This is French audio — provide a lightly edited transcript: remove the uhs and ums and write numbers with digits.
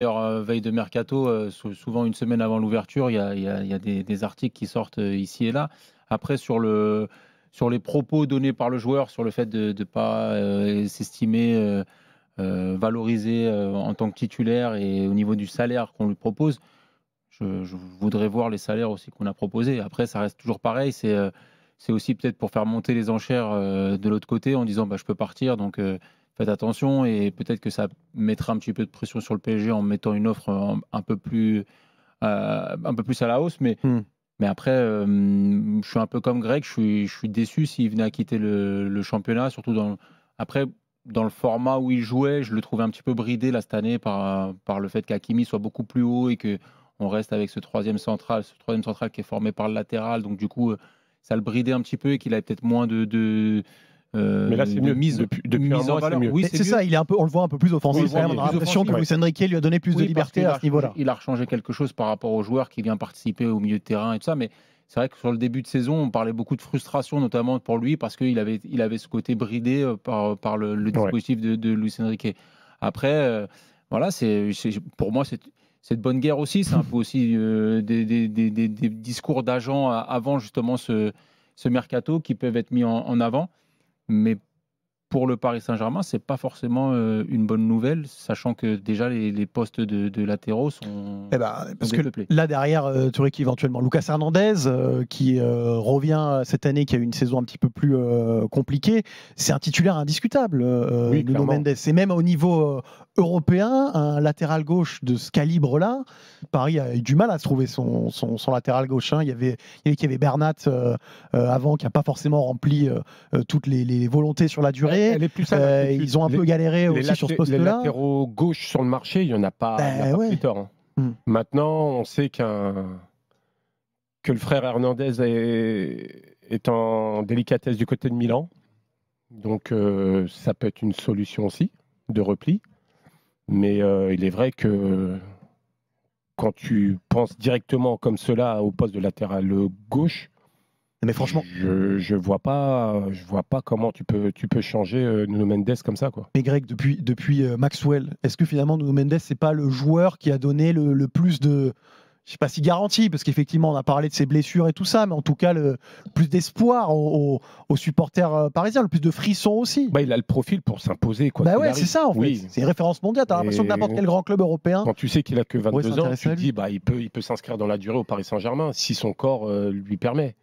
veille de mercato, souvent une semaine avant l'ouverture, il y a des articles qui sortent ici et là. Après, sur les propos donnés par le joueur, sur le fait de ne pas s'estimer valorisé en tant que titulaire et au niveau du salaire qu'on lui propose, je voudrais voir les salaires aussi qu'on a proposés. Après, ça reste toujours pareil. C'est aussi peut-être pour faire monter les enchères de l'autre côté en disant bah, je peux partir, donc faites attention. Et peut-être que ça mettra un petit peu de pression sur le PSG en mettant une offre un peu plus à la hausse. Mais après, je suis un peu comme Greg. Je suis déçu s'il venait à quitter le championnat, surtout après, dans le format où il jouait. Je le trouvais un petit peu bridé là, cette année par le fait qu'Hakimi soit beaucoup plus haut et que on reste avec ce troisième central qui est formé par le latéral. Donc du coup, ça le bridait un petit peu et qu'il avait peut-être moins Mais là, c'est mieux. mise Depuis un mois, c'est mieux. Oui, c'est ça, il est un peu, on le voit un peu plus offensif. On a l'impression que Luis Enrique lui a donné plus de liberté à ce niveau-là. Il a rechangé quelque chose par rapport aux joueurs qui vient participer au milieu de terrain et tout ça. Mais c'est vrai que sur le début de saison, on parlait beaucoup de frustration, notamment pour lui, parce qu'il avait ce côté bridé par le dispositif de Luis Enrique. Après, voilà, pour moi, c'est de bonne guerre aussi. C'est un peu aussi des discours d'agents avant justement ce mercato qui peuvent être mis en avant. Mais pour le Paris Saint-Germain, c'est pas forcément une bonne nouvelle, sachant que déjà les postes de latéraux sont parce que là derrière, tu aurais éventuellement Lucas Hernandez qui revient cette année, qui a eu une saison un petit peu plus compliquée. C'est un titulaire indiscutable, Nuno Mendes. Et même au niveau européen, un latéral gauche de ce calibre-là, Paris a eu du mal à se trouver son latéral gauche. Hein. Il y avait Bernat avant, qui n'a pas forcément rempli toutes les volontés sur la durée. Ils ont un peu galéré aussi sur ce poste-là. Les latéraux gauche sur le marché, il n'y en a pas, plus tard. Hein. Maintenant, on sait que le frère Hernandez est en délicatesse du côté de Milan. Donc, ça peut être une solution aussi de repli. Mais il est vrai que quand tu penses directement comme cela au poste de latéral gauche, mais franchement, je vois pas comment tu peux changer Nuno Mendes comme ça, quoi. Mais Greg, depuis Maxwell, est-ce que finalement Nuno Mendes, c'est pas le joueur qui a donné le plus de, je sais pas si garantie, parce qu'effectivement on a parlé de ses blessures et tout ça, mais en tout cas le plus d'espoir aux supporters parisiens, le plus de frissons aussi. Il a le profil pour s'imposer, quoi. C'est ça en fait. Oui. C'est une référence mondiale. T'as l'impression que n'importe quel grand club européen. Quand tu sais qu'il a que 22 ans, tu te dis il peut s'inscrire dans la durée au Paris Saint-Germain si son corps lui permet.